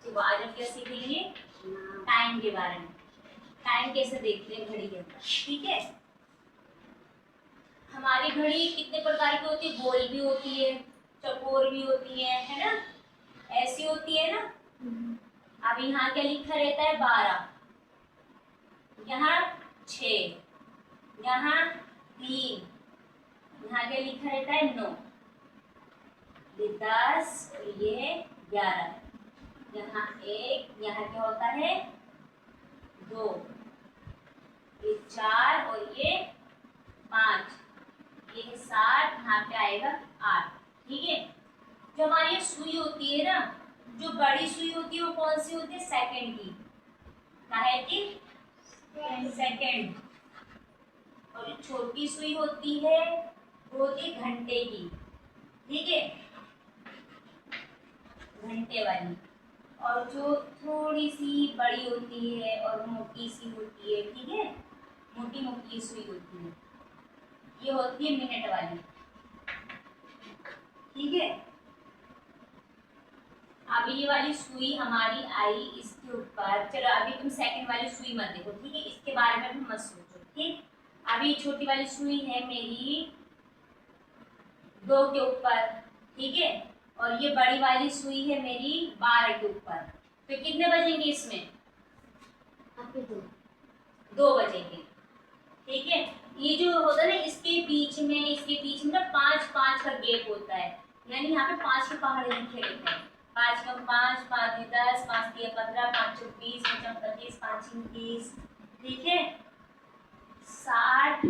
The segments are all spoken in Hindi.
तो आज हम क्या सीखेंगे? टाइम के बारे में। टाइम कैसे देखते हैं घड़ी के अंदर, ठीक है। हमारी घड़ी कितने प्रकार की होती है? गोल भी होती है, चौकोर भी होती है ना, ऐसी होती है ना। अब यहाँ क्या लिखा रहता है? 12, यहाँ 6, यहाँ 3, यहाँ क्या लिखा रहता है? 9, ये 10 और ये 11, यहाँ 1, यहाँ क्या होता है? 2, ये 4 और ये 5, ये 7, यहाँ पे आएगा 8, ठीक है। जो हमारी ये सुई होती है ना, जो बड़ी सुई होती है वो कौन सी होती है? सेकंड की। काहे की? सेकंड। और जो छोटी सुई होती है वो होती है घंटे की, ठीक है, घंटे वाली। और जो थोड़ी सी बड़ी होती है और मोटी सी होती है, ठीक है, मोटी मोटी सुई होती है, ये होती है मिनट वाली, ठीक है। अभी ये वाली सुई हमारी आई इसके ऊपर। चलो अभी तुम सेकंड वाली सुई मत देखो, ठीक है, इसके बारे में भी मत सोचो, ठीक। अभी छोटी वाली सुई है मेरी 2 के ऊपर, ठीक है, और ये बड़ी वाली सुई है मेरी 12 के ऊपर। तो कितने बजेंगे इसमें? 2 बजेंगे, ठीक है। ये जो होता है ना, इसके बीच में ना 5-5 का गैप होता है, यानी यहाँ पे 5 के पहाड़े लिखे रहते हैं। 5 का 5, 5 10, 5 3 15, 5 4 20, 5 25, 5 6 30, ठीक है। 60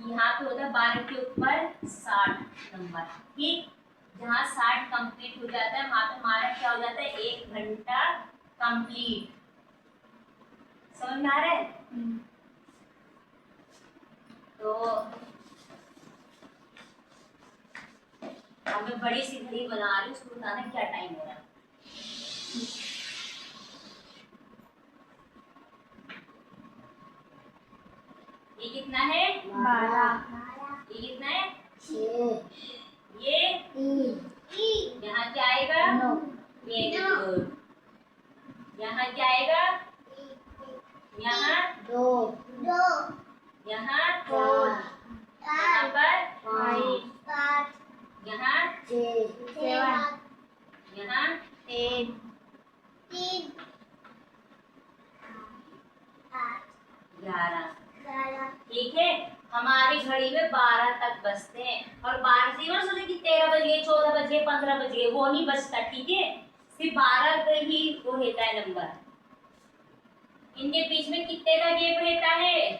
यहाँ पे होता है 12 के ऊपर 60 नंबर, ठीक। जहाँ 60 कंप्लीट हो जाता है वहां पे हमारा क्या हो जाता है? 1 घंटा कंप्लीट। समझ में आ रहा है? तो अब मैं बड़ी सी घड़ी बना रही हूँ, उसको बताना क्या टाइम हो रहा है। ये कितना है? 12। ये कितना है? 6। ये 3। यहाँ क्या आएगा? 9। Very good. यहाँ क्या आएगा? यहाँ 2। यहाँ 4। यहाँ पर 5। यहाँ 6। 7। यहाँ 8। 11, ठीक है। हमारी घड़ी में 12 तक बजते हैं, और 12 से मत सोचे कि 13 बज गए, 14 बज गए, 15 बज गए, वो नहीं बजता, ठीक है। सिर्फ 12 का ही वो रहता है नंबर। इनके बीच में कितने का गैप रहता है?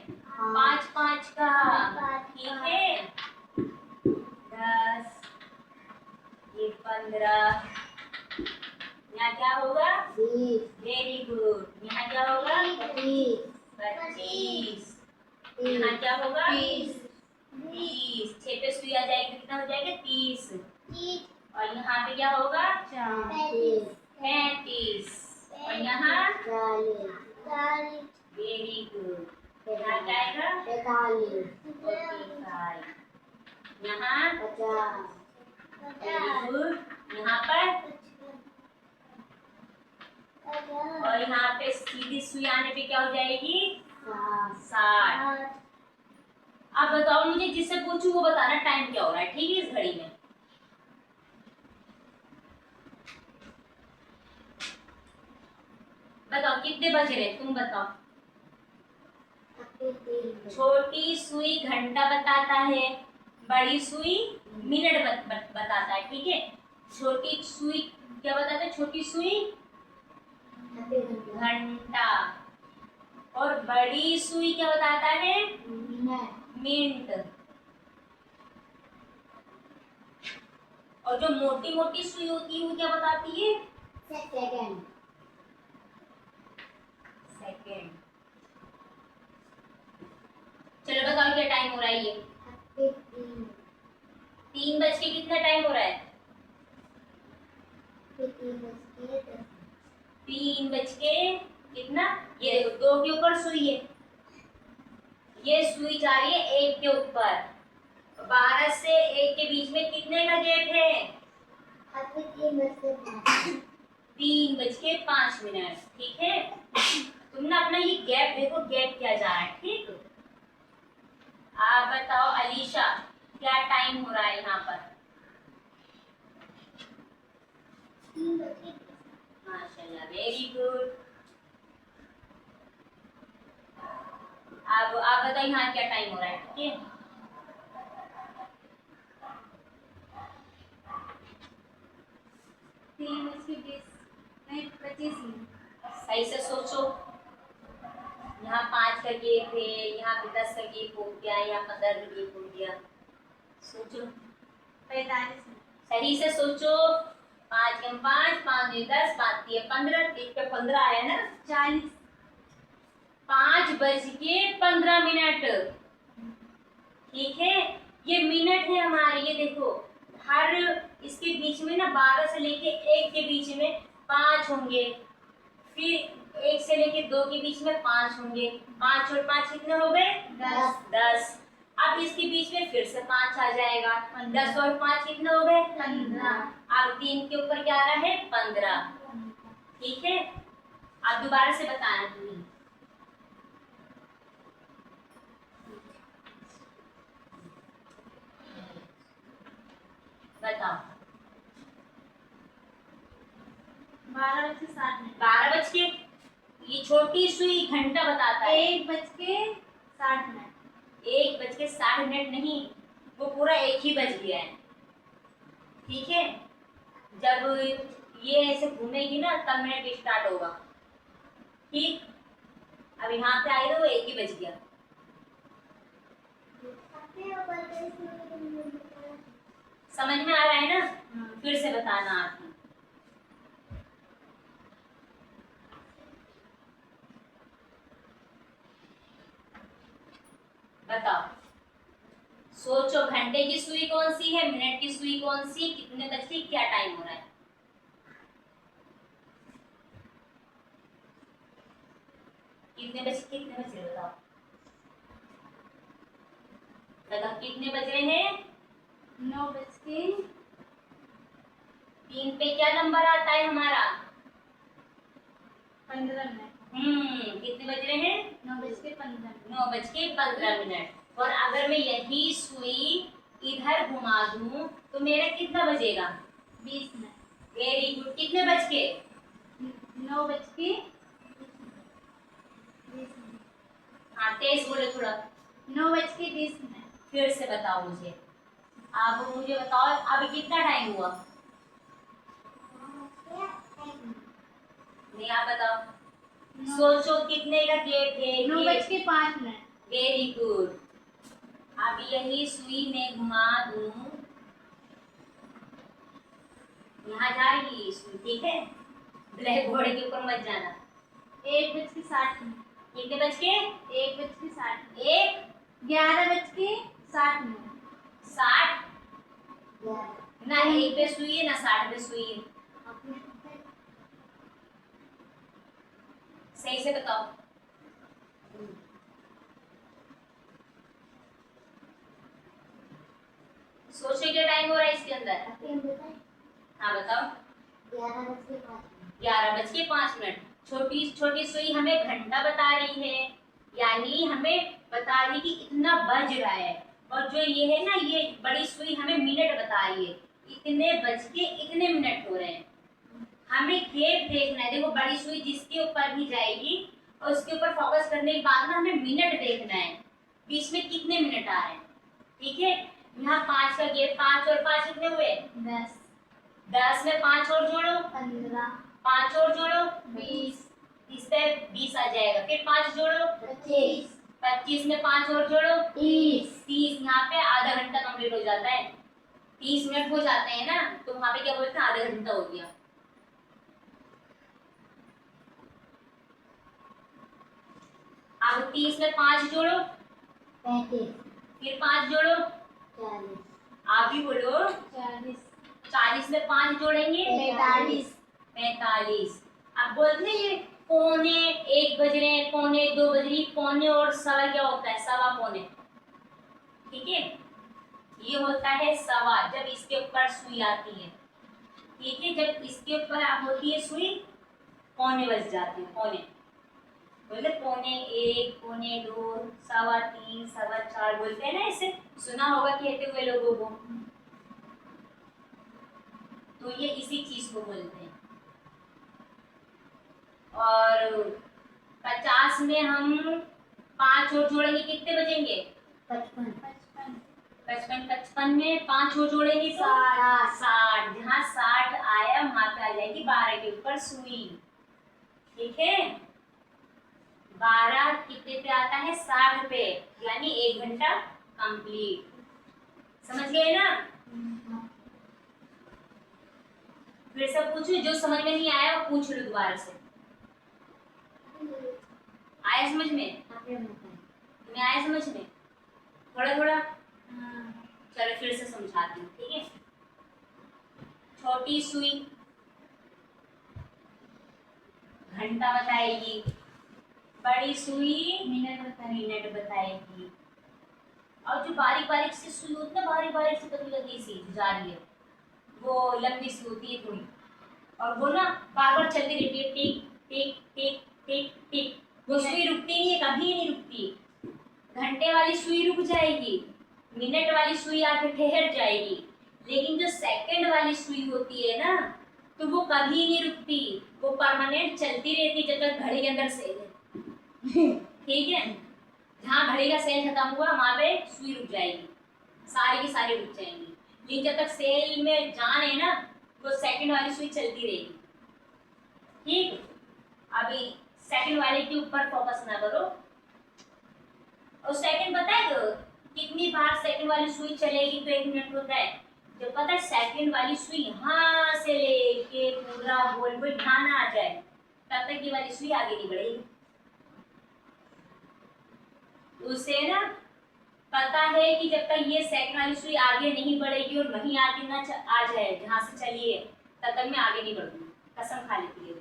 5-5 का, ठीक है। 10, ये 15, यहाँ क्या होगा? 20। Very good. यहाँ क्या होगा? 25। 25। यहाँ क्या होगा? 30। 30। 6 पे सुई आ जाएगी, कितना हो जाएगा? 30। और यहाँ पे क्या होगा? 35। 35। और यहाँ 40। Very good. यहाँ क्या आएगा? 45। 45। यहाँ 50। Very good. यहाँ पर, और यहाँ पे सीधी सुई आने पे क्या हो जाएगी? 60। अब बताओ मुझे, जिससे पूछू वो बताना टाइम क्या हो रहा है, ठीक है, इस घड़ी में। बताओ कितने बज रहे, तुम बताओ। छोटी सुई घंटा बताता है, बड़ी सुई मिनट बताता है, ठीक है। छोटी सुई क्या बताता है? छोटी सुई घंटा, और बड़ी सुई क्या बताता है? मिनट। और जो मोटी मोटी सुई होती है वो क्या बताती है? सेकंड। चलो बताओ क्या टाइम हो रहा है? ये 3 बज के कितना टाइम हो रहा है? 3 बज के कितना? ये देखो 2 के ऊपर सुई है, ये सुई जा रही है 1 के ऊपर। 12 से 1 के बीच में कितने का गैप है? 3:05। ठीक है, तुम ना अपना ये गैप देखो, गैप क्या जा रहा है। ठीक, आप बताओ अलीशा, क्या टाइम हो रहा है यहाँ पर? माशाल्लाह, वेरी गुड। अब आप बताओ यहाँ क्या टाइम हो रहा है? ठीक है, 3:20 सही से सोचो। यहाँ 5 का गेप है, यहाँ पे 10 का गेप हो गया, यहाँ 15 का गेप हो गया। सोचो, 45 सही से सोचो। 5 कम 5, 5 2 10, 5 3 15, 1 पे 15 आया ना। 40 5:15। ठीक है, ये मिनट है हमारे। ये देखो, हर इसके बीच में ना 12 से लेके 1 के बीच में 5 होंगे, फिर 1 से लेके 2 के बीच में 5 होंगे। 5 और 5 कितने हो गए? 10। अब इसके बीच में फिर से 5 आ जाएगा। 10 और 5 कितने हो गए? 15। अब 3 के ऊपर क्या आ रहा है? 15। ठीक है, अब दोबारा से बताना तुम्हें। बताओ। 12:60 12 बज के, ये छोटी सुई घंटा बताता है। 1:60 1:60 नहीं, वो पूरा 1 ही बज गया है। ठीक है, जब ये ऐसे घूमेगी ना तब मिनट स्टार्ट होगा। ठीक, अब यहाँ पे आए तो 1 ही बज गया। समझ में आ रहा है ना? फिर से बताना आप ही। बताओ, सोचो, घंटे की सुई कौन सी है, मिनट की सुई कौन सी, कितने बज के क्या टाइम हो रहा है? कितने बजे बताओ। बताओ कितने बज रहे हैं? 9:15 पे क्या नंबर आता है हमारा? 15। कितने बज रहे हैं? 9:15। और अगर मैं यही सुई इधर घुमा दूं तो मेरा कितना बजेगा? 20 वेरी गुड। कितने बज के? 9:20 हाँ, तेज बोले थोड़ा। 9:20 फिर से बताओ मुझे। अब मुझे बताओ, अभी कितना टाइम हुआ? नहीं, आप बताओ। सोचो कितने का गेप है? 9:05 वेरी गुड। अब यही सुई में घुमा दूं, यहाँ जा रही है सुई। ठीक है, ब्लैक बोर्ड के ऊपर मत जाना। 1:60 कितने बज के? 1:60 11:60 ना 1 पे सुई है ना 60 पे सुई है। सही से बताओ। सोचो क्या टाइम हो रहा है इसके अंदर? हाँ बताओ। 11:05। छोटी छोटी सुई हमें घंटा बता रही है, यानी हमें बता रही कि इतना बज रहा है। और जो ये है ना, ये बड़ी सुई हमें मिनट बता रही है, इतने बज के इतने मिनट हो रहे हैं। हमें गेप देखना है। देखो, बड़ी सुई जिसके ऊपर भी जाएगी और उसके ऊपर फोकस करने के बाद ना हमें मिनट देखना है, बीच में कितने मिनट आ रहे हैं। ठीक है, यहाँ 5 का गेप, 5 और 5 कितने हुए? 10 10 में 5 और जोड़ो, 15 5 और जोड़ो, 20 इस पे 20 आ जाएगा। फिर 5 जोड़ो, 25 25 में 5 और जोड़ो, 30 30। यहाँ पे आधा घंटा कंप्लीट हो जाता है। 30 मिनट हो जाते हैं ना, तो वहां पे क्या बोलते हैं? आधा घंटा हो गया। अब 30 में 5 जोड़ो, 35 फिर 5 जोड़ो, 40 आप भी बोलो। 40 40 में 5 जोड़ेंगे, 45। अब बोलते हैं ये पौने 1 बज रहे हैं, पौने 2 बज रही। पौने और सवा क्या होता है? सवा पौने। ठीक है, ये होता है सवा, जब इसके ऊपर सुई आती है। ठीक है, जब इसके ऊपर होती है सुई, पौने बज जाते हैं, पौने, बोले पौने एक, पौने दो, सवा तीन, सवा चार बोलते हैं ना, इसे सुना होगा कहते हुए लोगों को। तो ये इसी चीज को बोलते हैं। और 50 में हम 5 और जोड़ेंगे, कितने बचेंगे? 55 55 55, 55 में 5 और जोड़ेंगे तो 60। जहाँ 60 आया वहां पे आ जाएगी 12 के ऊपर सुई। ठीक है, 12 कितने पे आता है? 60 पे, यानी 1 घंटा कंप्लीट। समझ गए ना? फिर से पूछो, जो समझ में नहीं आया वो पूछ लो दोबारा से। आया समझ में? तुम्हें आया समझ में? थोड़ा थोड़ा? चलो फिर से समझाती हूँ, ठीक है। छोटी सुई घंटा बताएगी, बड़ी सुई मिनट बताएगी, और जो बारीक बारीक से सुई होती है, बारीक बारीक से पतली लगी सी जा रही है, वो लंबी सी होती है थोड़ी, और वो ना बार बार चलती रहती है, टिक टिक टिक टिक टिक, वो सुई रुकती नहीं है, कभी नहीं रुकती। घंटे वाली सुई रुक जाएगी, मिनट वाली सुई आके ठहर जाएगी, लेकिन जो सेकंड वाली सुई होती है ना, तो वो कभी नहीं रुकती, वो परमानेंट चलती रहती जब तक घड़ी के अंदर सेल है। ठीक है, जहाँ घड़ी का सेल खत्म हुआ वहां पे सुई रुक जाएगी, सारी की सारी रुक जाएंगी, लेकिन जब तक सेल में जान है ना, वो सेकंड वाली सुई चलती रहेगी। ठीक, अभी सेकंड वाले के ऊपर फोकस ना करो। और सेकंड पता है तो कितनी बार सेकंड वाली सुई चलेगी तो 1 मिनट होता है? जो पता है सेकंड वाली सुई यहाँ से लेके पूरा गोल गोल यहाँ ना आ जाए, तब तक ये वाली सुई आगे नहीं बढ़ेगी। उसे ना पता है कि जब तक ये सेकंड वाली सुई आगे नहीं बढ़ेगी और वहीं आगे ना आ जाए जहाँ से चलिए, तब तक मैं आगे नहीं बढ़ूंगी, कसम खा लेती है।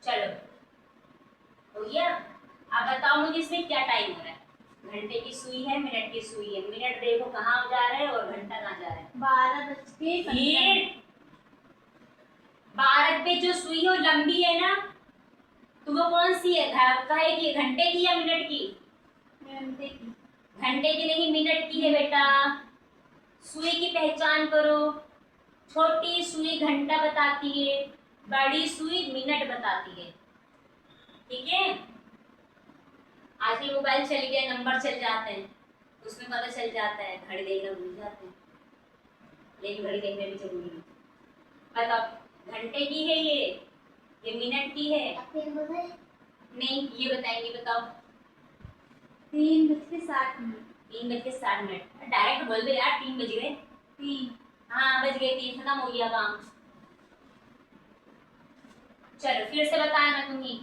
चलो हो गया। अब बताओ मुझे इसमें क्या टाइम हो रहा है? घंटे की सुई है, मिनट की सुई है, मिनट देखो कहाँ जा रहा है और घंटा कहाँ जा रहा है। 12:15 ये 12 पे जो सुई हो लंबी है ना, तो वो कौन सी है? कहे कि घंटे की या मिनट की? घंटे की। घंटे की नहीं, मिनट की है बेटा। सुई की पहचान करो, छोटी सुई घंटा बताती है, बड़ी सुई मिनट बताती है। ठीक है, आजकल मोबाइल चल गया, नंबर चल जाते हैं, उसमें पता चल जाता है, घड़ी देखना भूल जाते हैं, लेकिन घड़ी देखना भी जरूरी है। बताओ घंटे की है ये मिनट की है? नहीं, ये बताएंगे, बताओ। 3:60 3:60। डायरेक्ट बोल दो यार, 3 बज गए। 3 हाँ बज गए, 3 खत्म हो गया काम। चलो फिर से बताया ना तुम्हें।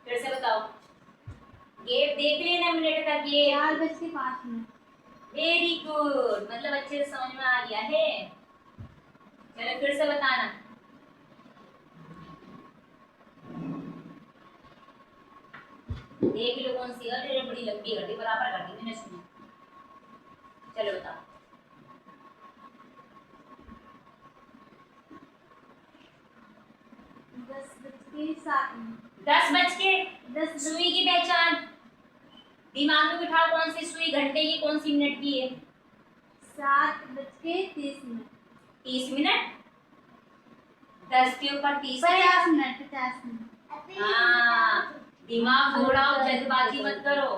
फिर से बताओ, गेप देख लेना मिनट का गेप। 4:05 वेरी गुड, मतलब अच्छे से समझ में आ गया है। चलो फिर से बताना। देख लो कौन सी है, अरे बड़ी लंबी कर दी, बराबर कर दी मैंने, सुनी। चलो बताओ। 10 बज के 10 सुई की पहचान दिमाग में बिठाओ, कौन सी सुई घंटे की, कौन सी मिनट की है? 7:30 30 मिनट। 10 के ऊपर 30 है। 50 मिनट। हाँ, दिमाग दौड़ाओ, जल्दबाजी मत करो।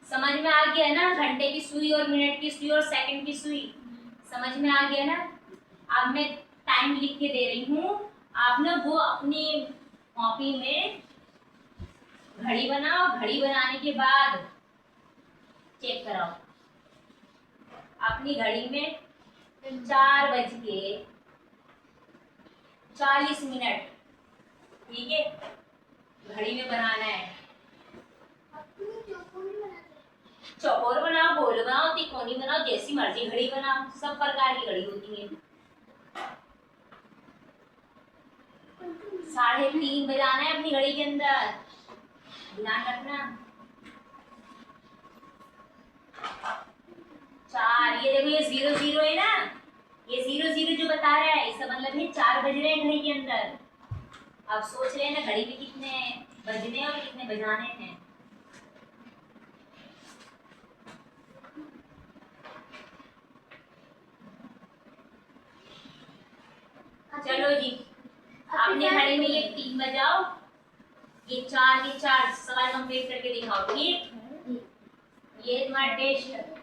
समझ में आ गया ना? घंटे की सुई और मिनट की सुई और सेकंड की सुई समझ में आ गया ना? अब मैं टाइम लिख के दे रही हूँ, आप ना वो अपनी कॉपी में घड़ी बनाओ, घड़ी बनाने के बाद चेक कराओ अपनी घड़ी में 4:40। ठीक है, घड़ी में बनाना है। चौकोर बनाओ, गोल बनाओ, तिकोनी बनाओ, जैसी मर्जी घड़ी बनाओ, सब प्रकार की घड़ी होती है। 3:30 बजाना है अपनी घड़ी के अंदर। ध्यान रखना। 4, ये देखो ये 0 0 है ना, ये 0 0 जो बता रहा है इसका मतलब है 4 बज रहे हैं घड़ी के अंदर। अब सोच रहे हैं ना घड़ी में कितने बजने और कितने बजाने हैं। चलो जी, आपने घड़ी में ये 3 बजाओ, ये 4 के 4 सवाल कंप्लीट करके दिखाओ, ठीक? ये तुम्हारा टेस्ट